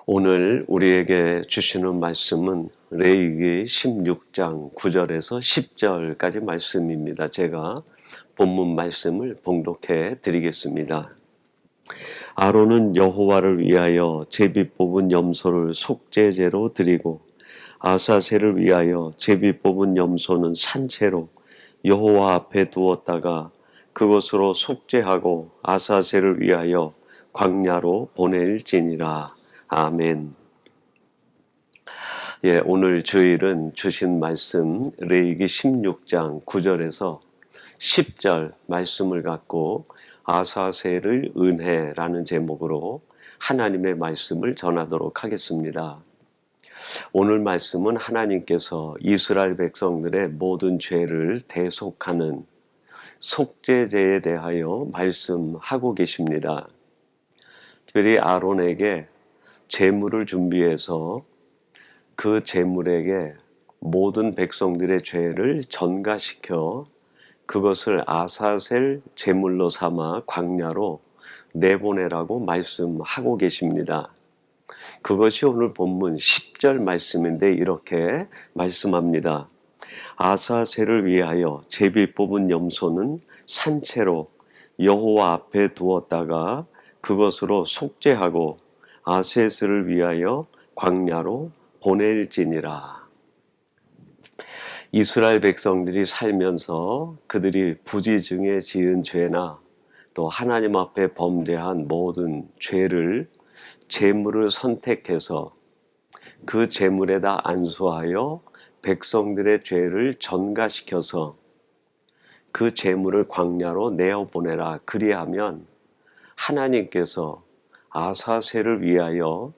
오늘 우리에게 주시는 말씀은 레위기 16장 9절에서 10절까지 말씀입니다. 제가 본문 말씀을 봉독해 드리겠습니다. 아론은 여호와를 위하여 제비 뽑은 염소를 속죄제로 드리고 아사셀을 위하여 제비 뽑은 염소는 산채로 여호와 앞에 두었다가 그것으로 속죄하고 아사셀을 위하여 광야로 보낼지니라. 아멘. 오늘 주일은 주신 말씀 레위기 16장 9절에서 10절 말씀을 갖고 아사셀의 은혜라는 제목으로 하나님의 말씀을 전하도록 하겠습니다. 오늘 말씀은 하나님께서 이스라엘 백성들의 모든 죄를 대속하는 속죄제에 대하여 말씀하고 계십니다. 특별히 아론에게 제물을 준비해서 그 제물에게 모든 백성들의 죄를 전가시켜 그것을 아사셀 제물로 삼아 광야로 내보내라고 말씀하고 계십니다. 그것이 오늘 본문 10절 말씀인데 이렇게 말씀합니다. 아사셀을 위하여 제비 뽑은 염소는 산채로 여호와 앞에 두었다가 그것으로 속죄하고 아셋을 위하여 광야로 보낼지니라. 이스라엘 백성들이 살면서 그들이 부지중에 지은 죄나 또 하나님 앞에 범죄한 모든 죄를 제물을 선택해서 그 제물에다 안수하여 백성들의 죄를 전가시켜서 그 제물을 광야로 내어보내라. 그리하면 하나님께서 아사셀을 위하여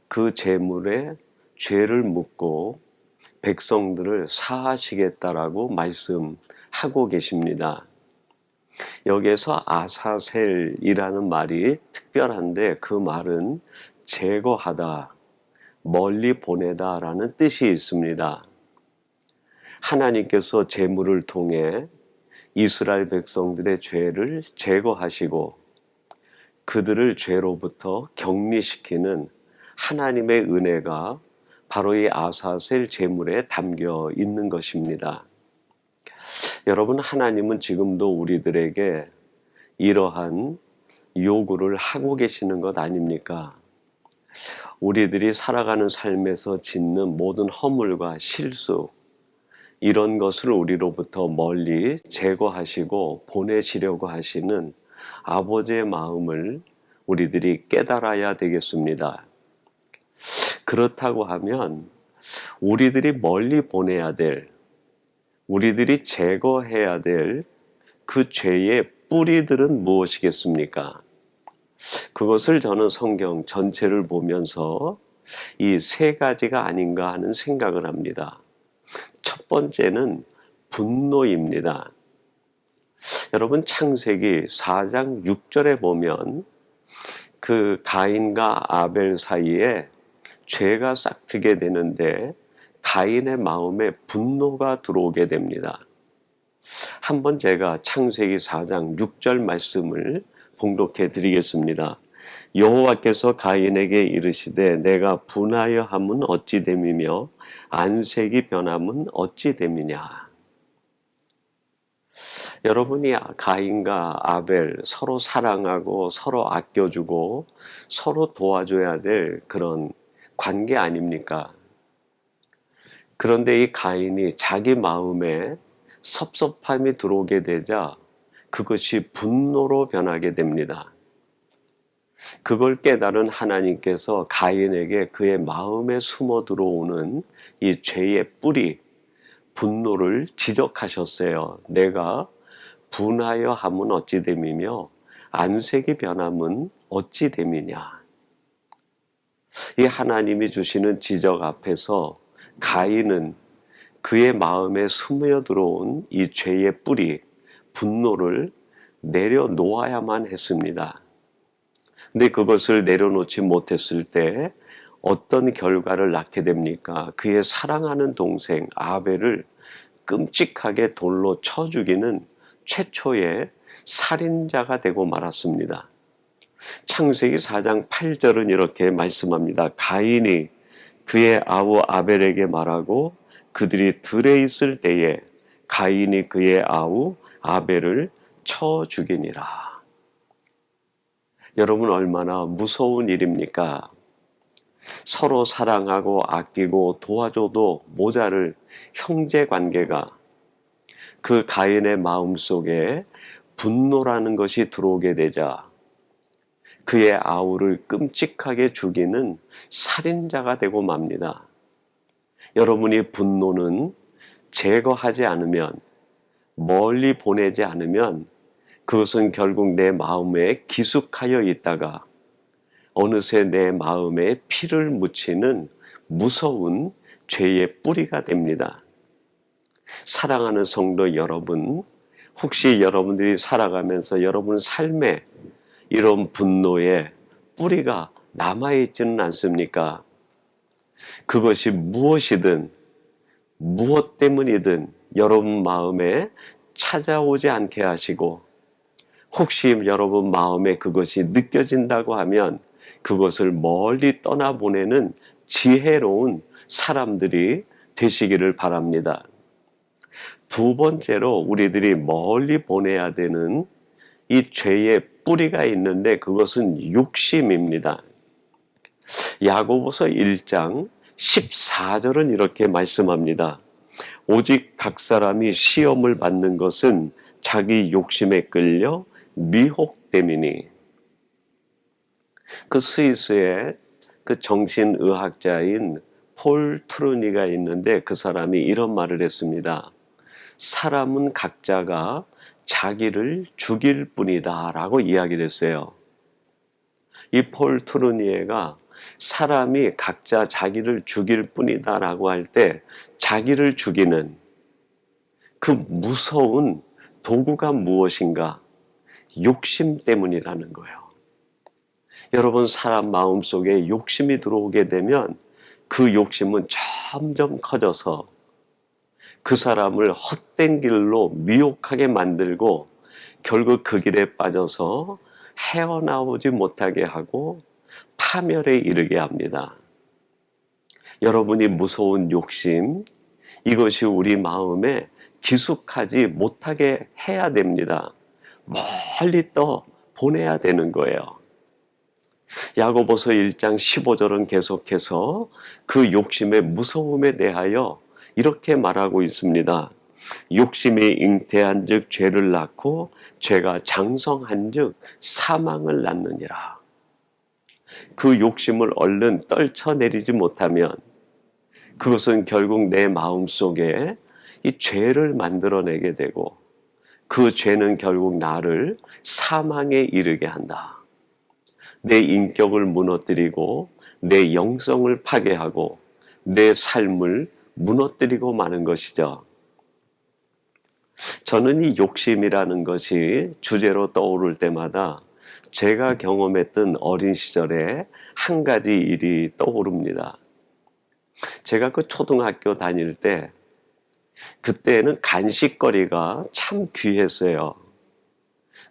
그 제물에 죄를 묻고 백성들을 사하시겠다라고 말씀하고 계십니다. 여기에서 아사셀이라는 말이 특별한데 그 말은 제거하다, 멀리 보내다라는 뜻이 있습니다. 하나님께서 제물을 통해 이스라엘 백성들의 죄를 제거하시고 그들을 죄로부터 격리시키는 하나님의 은혜가 바로 이 아사셀 제물에 담겨 있는 것입니다. 여러분, 하나님은 지금도 우리들에게 이러한 요구를 하고 계시는 것 아닙니까? 우리들이 살아가는 삶에서 짓는 모든 허물과 실수, 이런 것을 우리로부터 멀리 제거하시고 보내시려고 하시는 아버지의 마음을 우리들이 깨달아야 되겠습니다. 그렇다고 하면 우리들이 멀리 보내야 될, 우리들이 제거해야 될 그 죄의 뿌리들은 무엇이겠습니까? 그것을 저는 성경 전체를 보면서 이 세 가지가 아닌가 하는 생각을 합니다. 첫 번째는 분노입니다. 여러분, 창세기 4장 6절에 보면 그 가인과 아벨 사이에 죄가 싹트게 되는데 가인의 마음에 분노가 들어오게 됩니다. 한번 제가 창세기 4장 6절 말씀을 봉독해 드리겠습니다. 여호와께서 가인에게 이르시되 내가 분하여 함은 어찌 됨이며 안색이 변함은 어찌 됨이냐. 여러분이 가인과 아벨 서로 사랑하고 서로 아껴주고 서로 도와줘야 될 그런 관계 아닙니까? 그런데 이 가인이 자기 마음에 섭섭함이 들어오게 되자 그것이 분노로 변하게 됩니다. 그걸 깨달은 하나님께서 가인에게 그의 마음에 숨어 들어오는 이 죄의 뿌리, 분노를 지적하셨어요. 내가 분하여 함은 어찌 됨이며 안색이 변함은 어찌 됨이냐. 이 하나님이 주시는 지적 앞에서 가인은 그의 마음에 스며 들어온 이 죄의 뿌리, 분노를 내려놓아야만 했습니다. 근데 그것을 내려놓지 못했을 때 어떤 결과를 낳게 됩니까? 그의 사랑하는 동생 아벨을 끔찍하게 돌로 쳐 죽이는 최초의 살인자가 되고 말았습니다. 창세기 4장 8절은 이렇게 말씀합니다. 가인이 그의 아우 아벨에게 말하고 그들이 들에 있을 때에 가인이 그의 아우 아벨을 쳐 죽이니라. 여러분, 얼마나 무서운 일입니까? 서로 사랑하고 아끼고 도와줘도 모자를 형제 관계가 그 가인의 마음속에 분노라는 것이 들어오게 되자 그의 아우를 끔찍하게 죽이는 살인자가 되고 맙니다. 여러분이 분노는 제거하지 않으면, 멀리 보내지 않으면 그것은 결국 내 마음에 기숙하여 있다가 어느새 내 마음에 피를 묻히는 무서운 죄의 뿌리가 됩니다. 사랑하는 성도 여러분, 혹시 여러분들이 살아가면서 여러분 삶에 이런 분노의 뿌리가 남아있지는 않습니까? 그것이 무엇이든 무엇 때문이든 여러분 마음에 찾아오지 않게 하시고, 혹시 여러분 마음에 그것이 느껴진다고 하면 그것을 멀리 떠나보내는 지혜로운 사람들이 되시기를 바랍니다. 두 번째로 우리들이 멀리 보내야 되는 이 죄의 뿌리가 있는데 그것은 욕심입니다. 야고보서 1장 14절은 이렇게 말씀합니다. 오직 각 사람이 시험을 받는 것은 자기 욕심에 끌려 미혹됨이니. 그 스위스의 그 정신의학자인 폴 트루니가 있는데 그 사람이 이런 말을 했습니다. 사람은 각자가 자기를 죽일 뿐이다 라고 이야기를 했어요. 이 폴 트루니에가 사람이 각자 자기를 죽일 뿐이다 라고 할 때 자기를 죽이는 그 무서운 도구가 무엇인가? 욕심 때문이라는 거예요. 여러분, 사람 마음속에 욕심이 들어오게 되면 그 욕심은 점점 커져서 그 사람을 헛된 길로 미혹하게 만들고 결국 그 길에 빠져서 헤어나오지 못하게 하고 파멸에 이르게 합니다. 여러분이 무서운 욕심, 이것이 우리 마음에 기숙하지 못하게 해야 됩니다. 멀리 떠 보내야 되는 거예요. 야고보서 1장 15절은 계속해서 그 욕심의 무서움에 대하여 이렇게 말하고 있습니다. 욕심이 잉태한 즉 죄를 낳고 죄가 장성한 즉 사망을 낳느니라. 그 욕심을 얼른 떨쳐내리지 못하면 그것은 결국 내 마음속에 이 죄를 만들어내게 되고 그 죄는 결국 나를 사망에 이르게 한다. 내 인격을 무너뜨리고 내 영성을 파괴하고 내 삶을 무너뜨리고 마는 것이죠. 저는 이 욕심이라는 것이 주제로 떠오를 때마다 제가 경험했던 어린 시절에 한 가지 일이 떠오릅니다. 제가 그 초등학교 다닐 때 그때는 간식거리가 참 귀했어요.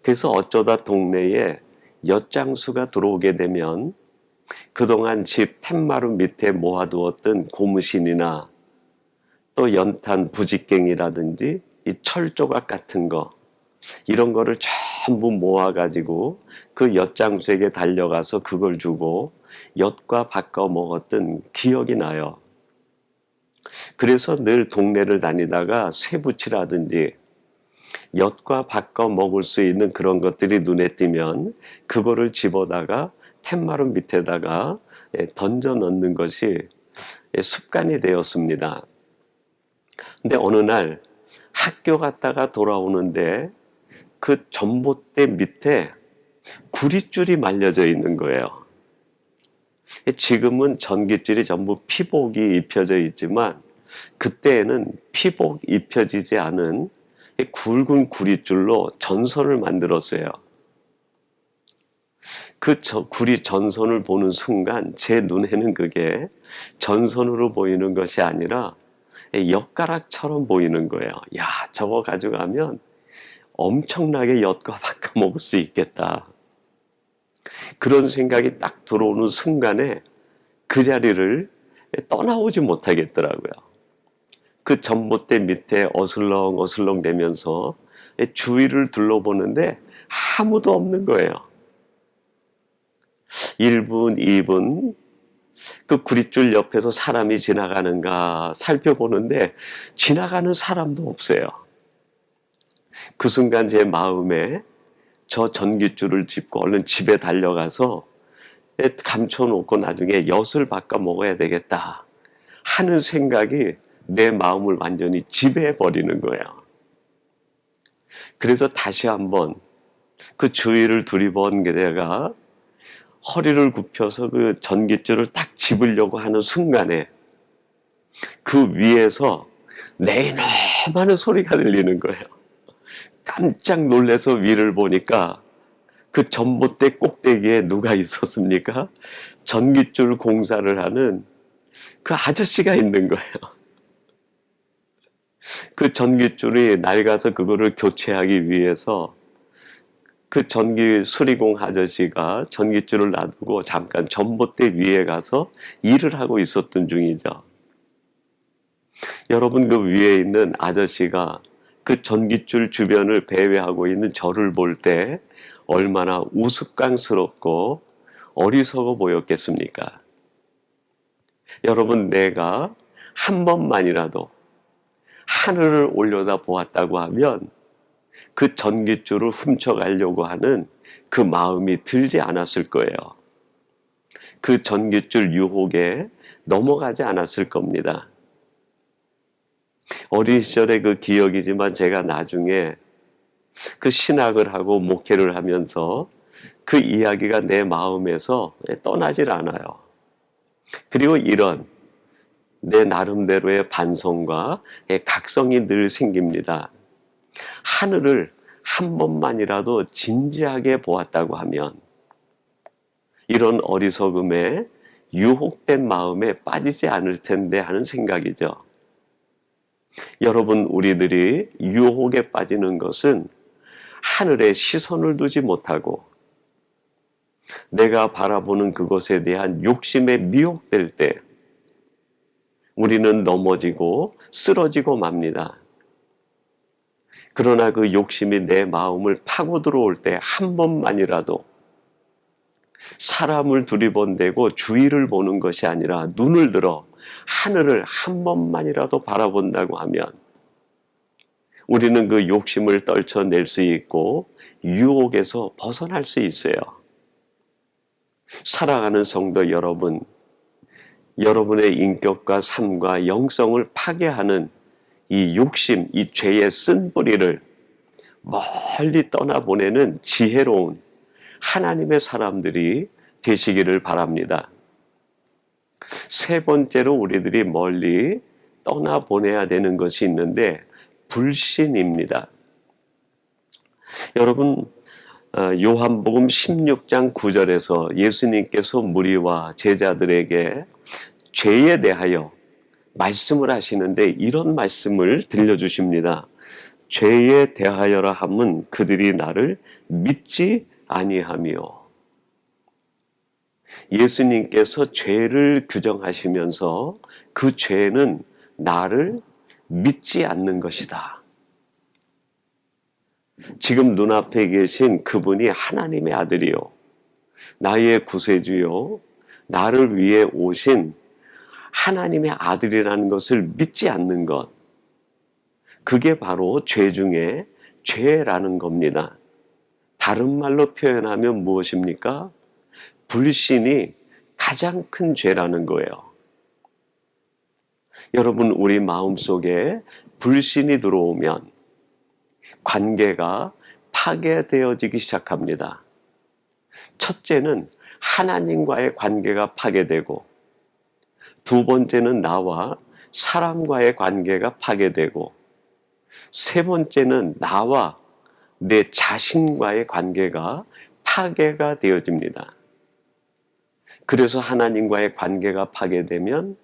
그래서 어쩌다 동네에 엿장수가 들어오게 되면 그동안 집 툇마루 밑에 모아두었던 고무신이나 또 연탄 부직갱이라든지 이 철조각 같은 거, 이런 거를 전부 모아가지고 그 엿장수에게 달려가서 그걸 주고 엿과 바꿔 먹었던 기억이 나요. 그래서 늘 동네를 다니다가 쇠붙이라든지 엿과 바꿔 먹을 수 있는 그런 것들이 눈에 띄면 그거를 집어다가 툇마루 밑에다가 던져 넣는 것이 습관이 되었습니다. 근데 어느 날 학교 갔다가 돌아오는데 그 전봇대 밑에 구릿줄이 말려져 있는 거예요. 지금은 전깃줄이 전부 피복이 입혀져 있지만 그때에는 피복 입혀지지 않은 굵은 구릿줄로 전선을 만들었어요. 그 구리 전선을 보는 순간 제 눈에는 그게 전선으로 보이는 것이 아니라 엿가락처럼 보이는 거예요. 야, 저거 가져가면 엄청나게 엿과 바꿔 먹을 수 있겠다. 그런 생각이 딱 들어오는 순간에 그 자리를 떠나오지 못하겠더라고요. 그 전봇대 밑에 어슬렁어슬렁 대면서 주위를 둘러보는데 아무도 없는 거예요. 1분, 2분 그 구릿줄 옆에서 사람이 지나가는가 살펴보는데 지나가는 사람도 없어요. 그 순간 제 마음에 저 전깃줄을 짚고 얼른 집에 달려가서 감춰놓고 나중에 엿을 바꿔 먹어야 되겠다 하는 생각이 내 마음을 완전히 지배해버리는 거예요. 그래서 다시 한번 그 주위를 두리번 내가 허리를 굽혀서 그 전깃줄을 딱 집으려고 하는 순간에 그 위에서 네이너마는 소리가 들리는 거예요. 깜짝 놀라서 위를 보니까 그 전봇대 꼭대기에 누가 있었습니까? 전깃줄 공사를 하는 그 아저씨가 있는 거예요. 그 전깃줄이 낡아서 그거를 교체하기 위해서 그 전기 수리공 아저씨가 전깃줄을 놔두고 잠깐 전봇대 위에 가서 일을 하고 있었던 중이죠. 여러분, 그 위에 있는 아저씨가 그 전깃줄 주변을 배회하고 있는 저를 볼 때 얼마나 우스꽝스럽고 어리석어 보였겠습니까? 여러분, 내가 한 번만이라도 하늘을 올려다 보았다고 하면 그 전깃줄을 훔쳐가려고 하는 그 마음이 들지 않았을 거예요. 그 전깃줄 유혹에 넘어가지 않았을 겁니다. 어린 시절의 그 기억이지만 제가 나중에 그 신학을 하고 목회를 하면서 그 이야기가 내 마음에서 떠나질 않아요. 그리고 이런 내 나름대로의 반성과 각성이 늘 생깁니다. 하늘을 한 번만이라도 진지하게 보았다고 하면 이런 어리석음에 유혹된 마음에 빠지지 않을 텐데 하는 생각이죠. 여러분, 우리들이 유혹에 빠지는 것은 하늘에 시선을 두지 못하고 내가 바라보는 그것에 대한 욕심에 미혹될 때 우리는 넘어지고 쓰러지고 맙니다. 그러나 그 욕심이 내 마음을 파고 들어올 때 한 번만이라도 사람을 두리번대고 주위를 보는 것이 아니라 눈을 들어 하늘을 한 번만이라도 바라본다고 하면 우리는 그 욕심을 떨쳐낼 수 있고 유혹에서 벗어날 수 있어요. 사랑하는 성도 여러분, 여러분의 인격과 삶과 영성을 파괴하는 이 욕심, 이 죄의 쓴뿌리를 멀리 떠나보내는 지혜로운 하나님의 사람들이 되시기를 바랍니다. 세 번째로 우리들이 멀리 떠나보내야 되는 것이 있는데 불신입니다. 여러분, 요한복음 16장 9절에서 예수님께서 무리와 제자들에게 죄에 대하여 말씀을 하시는데 이런 말씀을 들려주십니다. 죄에 대하여라 함은 그들이 나를 믿지 아니하며. 예수님께서 죄를 규정하시면서 그 죄는 나를 믿지 않는 것이다. 지금 눈앞에 계신 그분이 하나님의 아들이요, 나의 구세주요, 나를 위해 오신 하나님의 아들이라는 것을 믿지 않는 것, 그게 바로 죄 중에 죄라는 겁니다. 다른 말로 표현하면 무엇입니까? 불신이 가장 큰 죄라는 거예요. 여러분, 우리 마음속에 불신이 들어오면 관계가 파괴되어지기 시작합니다. 첫째는 하나님과의 관계가 파괴되고, 두 번째는 나와 사람과의 관계가 파괴되고, 세 번째는 나와 내 자신과의 관계가 파괴가 되어집니다. 그래서 하나님과의 관계가 파괴되면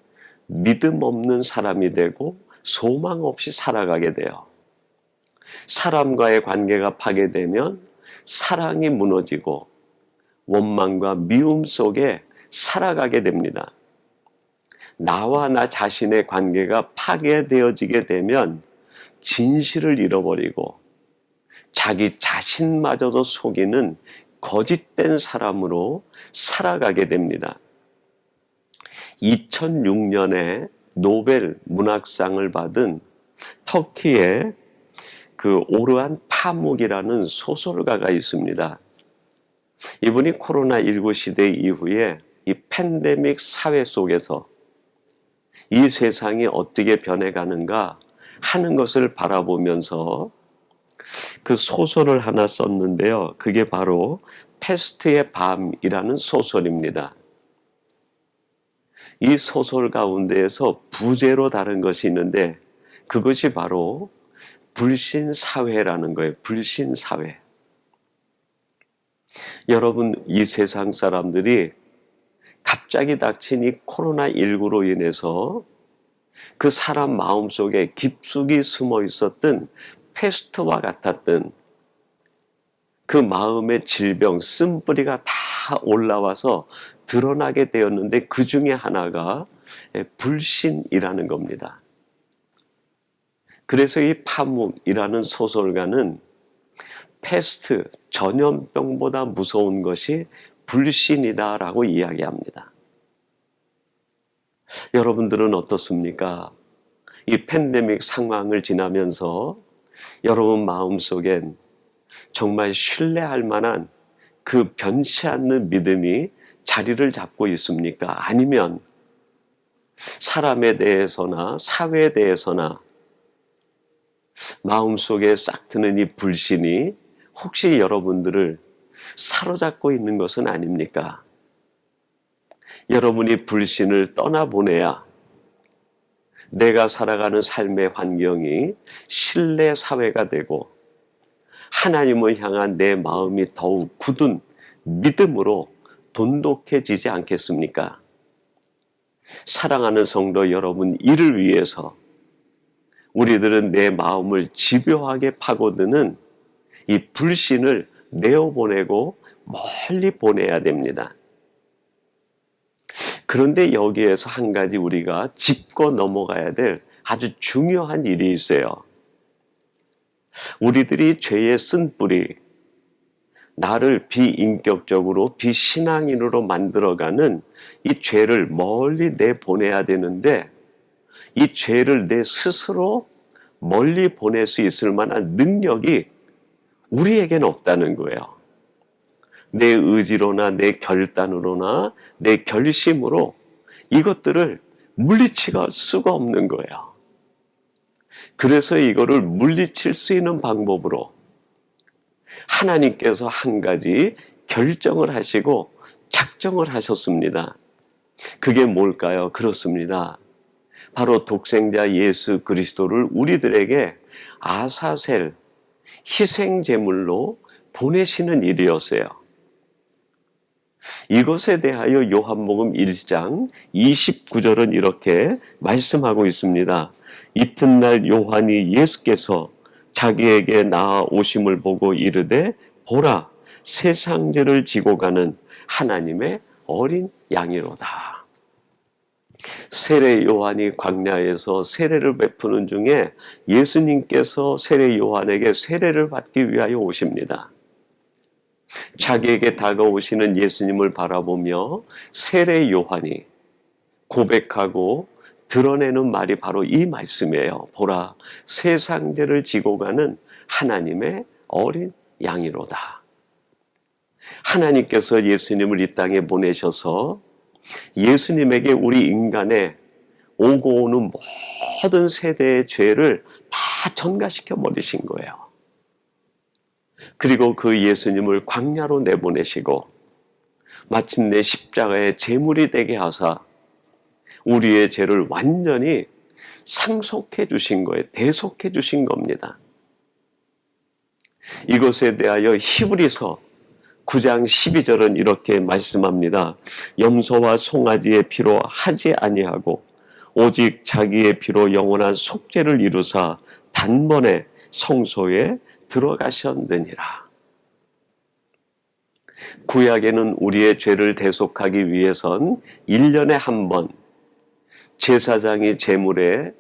믿음 없는 사람이 되고 소망 없이 살아가게 돼요. 사람과의 관계가 파괴되면 사랑이 무너지고 원망과 미움 속에 살아가게 됩니다. 나와 나 자신의 관계가 파괴되어지게 되면 진실을 잃어버리고 자기 자신마저도 속이는 거짓된 사람으로 살아가게 됩니다. 2006년에 노벨 문학상을 받은 터키의 그 오르한 파묵이라는 소설가가 있습니다. 이분이 코로나19 시대 이후에 이 팬데믹 사회 속에서 이 세상이 어떻게 변해가는가 하는 것을 바라보면서 그 소설을 하나 썼는데요. 그게 바로 패스트의 밤이라는 소설입니다. 이 소설 가운데에서 부제로 다른 것이 있는데 그것이 바로 불신사회라는 거예요. 불신사회. 여러분, 이 세상 사람들이 갑자기 닥친 이 코로나19로 인해서 그 사람 마음속에 깊숙이 숨어 있었던 패스트와 같았던 그 마음의 질병, 쓴뿌리가 다 올라와서 드러나게 되었는데 그 중에 하나가 불신이라는 겁니다. 그래서 이 파묵이라는 소설가는 패스트, 전염병보다 무서운 것이 불신이다라고 이야기합니다. 여러분들은 어떻습니까? 이 팬데믹 상황을 지나면서 여러분 마음속엔 정말 신뢰할 만한 그 변치 않는 믿음이 자리를 잡고 있습니까? 아니면 사람에 대해서나 사회에 대해서나 마음속에 싹 트는 이 불신이 혹시 여러분들을 사로잡고 있는 것은 아닙니까? 여러분이 불신을 떠나보내야 내가 살아가는 삶의 환경이 신뢰 사회가 되고 하나님을 향한 내 마음이 더욱 굳은 믿음으로 돈독해지지 않겠습니까? 사랑하는 성도 여러분, 이를 위해서 우리들은 내 마음을 집요하게 파고드는 이 불신을 내어보내고 멀리 보내야 됩니다. 그런데 여기에서 한 가지 우리가 짚고 넘어가야 될 아주 중요한 일이 있어요. 우리들이 죄의 쓴뿌리, 나를 비인격적으로 비신앙인으로 만들어가는 이 죄를 멀리 내보내야 되는데 이 죄를 내 스스로 멀리 보낼 수 있을 만한 능력이 우리에게는 없다는 거예요. 내 의지로나 내 결단으로나 내 결심으로 이것들을 물리칠 수가 없는 거예요. 그래서 이거를 물리칠 수 있는 방법으로 하나님께서 한 가지 결정을 하시고 작정을 하셨습니다. 그게 뭘까요? 그렇습니다. 바로 독생자 예수 그리스도를 우리들에게 아사셀, 희생제물로 보내시는 일이었어요. 이것에 대하여 요한복음 1장 29절은 이렇게 말씀하고 있습니다. 이튿날 요한이 예수께서 자기에게 나아오심을 보고 이르되 보라, 세상죄를 지고 가는 하나님의 어린 양이로다. 세례 요한이 광야에서 세례를 베푸는 중에 예수님께서 세례 요한에게 세례를 받기 위하여 오십니다. 자기에게 다가오시는 예수님을 바라보며 세례 요한이 고백하고 드러내는 말이 바로 이 말씀이에요. 보라, 세상죄를 지고 가는 하나님의 어린 양이로다. 하나님께서 예수님을 이 땅에 보내셔서 예수님에게 우리 인간의 오고 오는 모든 세대의 죄를 다 전가시켜 버리신 거예요. 그리고 그 예수님을 광야로 내보내시고 마침내 십자가의 제물이 되게 하사 우리의 죄를 완전히 상속해 주신 거예요. 대속해 주신 겁니다. 이것에 대하여 히브리서 9장 12절은 이렇게 말씀합니다. 염소와 송아지의 피로 하지 아니하고 오직 자기의 피로 영원한 속죄를 이루사 단번에 성소에 들어가셨느니라. 구약에는 우리의 죄를 대속하기 위해선 1년에 한 번 제사장이 제물에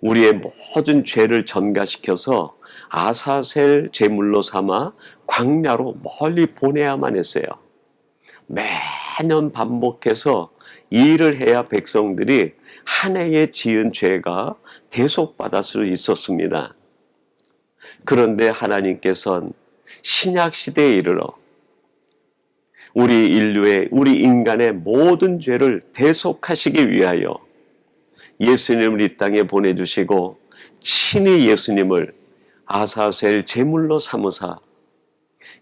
우리의 모든 죄를 전가시켜서 아사셀 제물로 삼아 광야로 멀리 보내야만 했어요. 매년 반복해서 이 일을 해야 백성들이 한 해에 지은 죄가 대속받을 수 있었습니다. 그런데 하나님께서는 신약 시대에 이르러 우리 인간의 모든 죄를 대속하시기 위하여 예수님을 이 땅에 보내주시고 친히 예수님을 아사셀 제물로 삼으사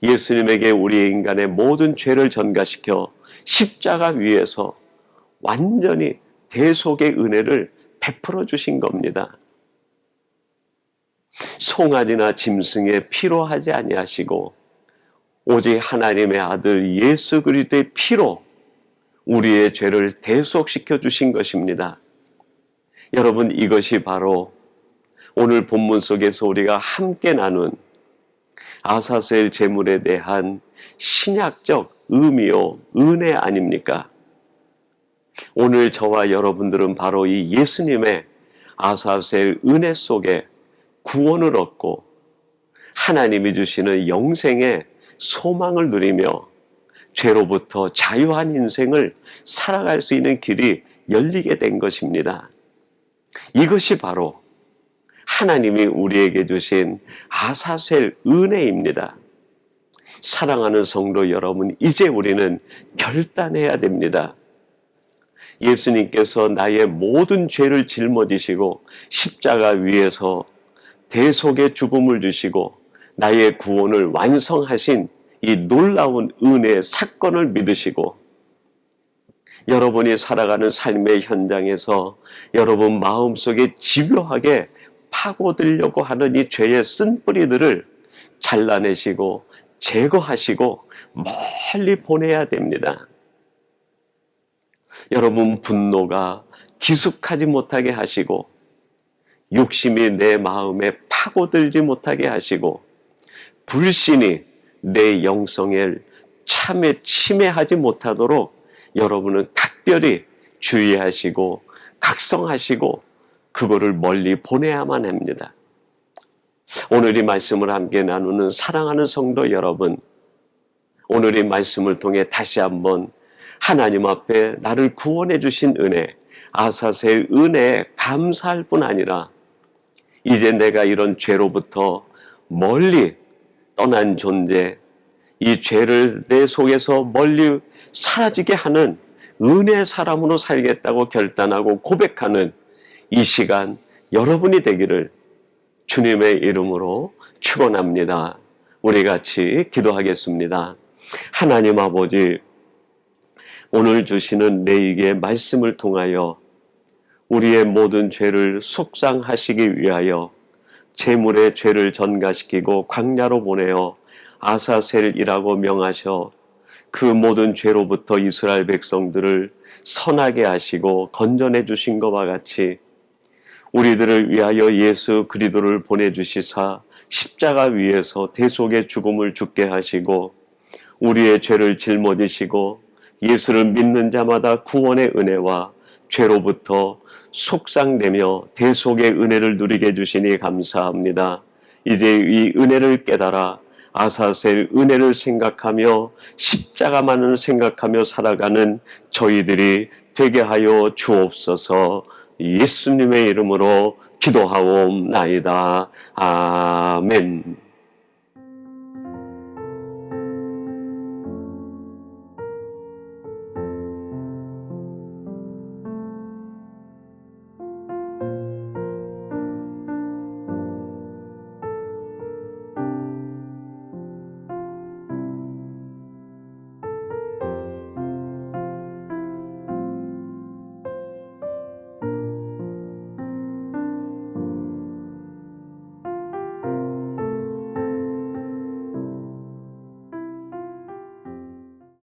예수님에게 우리 인간의 모든 죄를 전가시켜 십자가 위에서 완전히 대속의 은혜를 베풀어 주신 겁니다. 송아지나 짐승의 피로 하지 아니하시고 오직 하나님의 아들 예수 그리스도의 피로 우리의 죄를 대속시켜 주신 것입니다. 여러분, 이것이 바로 오늘 본문 속에서 우리가 함께 나눈 아사셀 제물에 대한 신약적 의미요 은혜 아닙니까? 오늘 저와 여러분들은 바로 이 예수님의 아사셀 은혜 속에 구원을 얻고 하나님이 주시는 영생의 소망을 누리며 죄로부터 자유한 인생을 살아갈 수 있는 길이 열리게 된 것입니다. 이것이 바로 하나님이 우리에게 주신 아사셀 은혜입니다. 사랑하는 성도 여러분, 이제 우리는 결단해야 됩니다. 예수님께서 나의 모든 죄를 짊어지시고 십자가 위에서 대속의 죽음을 주시고 나의 구원을 완성하신 이 놀라운 은혜의 사건을 믿으시고 여러분이 살아가는 삶의 현장에서 여러분 마음속에 집요하게 파고들려고 하는 이 죄의 쓴뿌리들을 잘라내시고 제거하시고 멀리 보내야 됩니다. 여러분 분노가 기숙하지 못하게 하시고 욕심이 내 마음에 파고들지 못하게 하시고 불신이 내 영성에 참에 침해하지 못하도록 여러분은 각별히 주의하시고 각성하시고 그거를 멀리 보내야만 합니다. 오늘 이 말씀을 함께 나누는 사랑하는 성도 여러분, 오늘 이 말씀을 통해 다시 한번 하나님 앞에 나를 구원해 주신 은혜, 아사셀 은혜에 감사할 뿐 아니라 이제 내가 이런 죄로부터 멀리 떠난 존재, 이 죄를 내 속에서 멀리 사라지게 하는 은혜의 사람으로 살겠다고 결단하고 고백하는 이 시간 여러분이 되기를 주님의 이름으로 축원합니다. 우리 같이 기도하겠습니다. 하나님 아버지, 오늘 주시는 내게 말씀을 통하여 우리의 모든 죄를 속상하시기 위하여 제물의 죄를 전가시키고 광야로 보내어 아사셀이라고 명하셔 그 모든 죄로부터 이스라엘 백성들을 선하게 하시고 건져내 주신 것과 같이 우리들을 위하여 예수 그리스도를 보내주시사 십자가 위에서 대속의 죽음을 죽게 하시고 우리의 죄를 짊어지시고 예수를 믿는 자마다 구원의 은혜와 죄로부터 속상되며 대속의 은혜를 누리게 해주시니 감사합니다. 이제 이 은혜를 깨달아 아사셀 은혜를 생각하며 십자가만을 생각하며 살아가는 저희들이 되게 하여 주옵소서. 예수님의 이름으로 기도하옵나이다. 아멘.